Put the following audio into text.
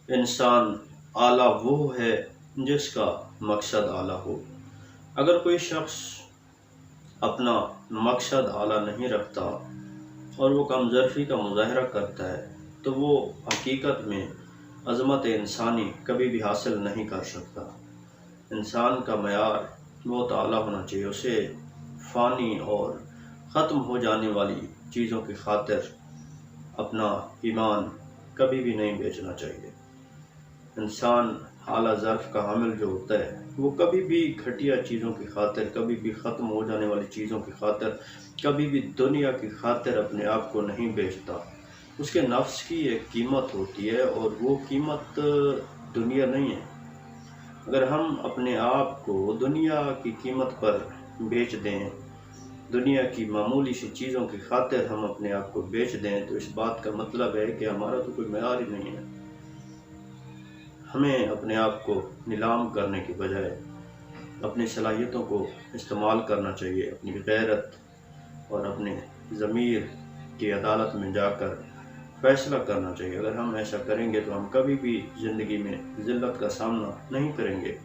انسان اعلیٰ وہ ہے جس کا مقصد اعلیٰ ہو۔ اگر کوئی شخص اپنا مقصد اعلیٰ نہیں رکھتا اور وہ کم ظرفی کا مظاہرہ کرتا ہے تو وہ حقیقت میں عظمت انسانی کبھی بھی حاصل نہیں کر سکتا۔ انسان کا معیار بہت اعلیٰ ہونا چاہیے، اسے فانی اور ختم ہو جانے والی چیزوں کی خاطر اپنا ایمان کبھی بھی نہیں بیچنا چاہیے۔ انسان اعلیٰ ظرف کا حامل جو ہوتا ہے وہ کبھی بھی گھٹیا چیزوں کی خاطر، کبھی بھی ختم ہو جانے والی چیزوں کی خاطر، کبھی بھی دنیا کی خاطر اپنے آپ کو نہیں بیچتا۔ اس کے نفس کی ایک قیمت ہوتی ہے اور وہ قیمت دنیا نہیں ہے۔ اگر ہم اپنے آپ کو دنیا کی قیمت پر بیچ دیں، دنیا کی معمولی سی چیزوں کی خاطر ہم اپنے آپ کو بیچ دیں، تو اس بات کا مطلب ہے کہ ہمارا تو کوئی معیار ہی نہیں ہے۔ ہمیں اپنے آپ کو نیلام کرنے کی بجائے اپنی صلاحیتوں کو استعمال کرنا چاہیے، اپنی غیرت اور اپنے ضمیر کی عدالت میں جا کر فیصلہ کرنا چاہیے۔ اگر ہم ایسا کریں گے تو ہم کبھی بھی زندگی میں ذلت کا سامنا نہیں کریں گے۔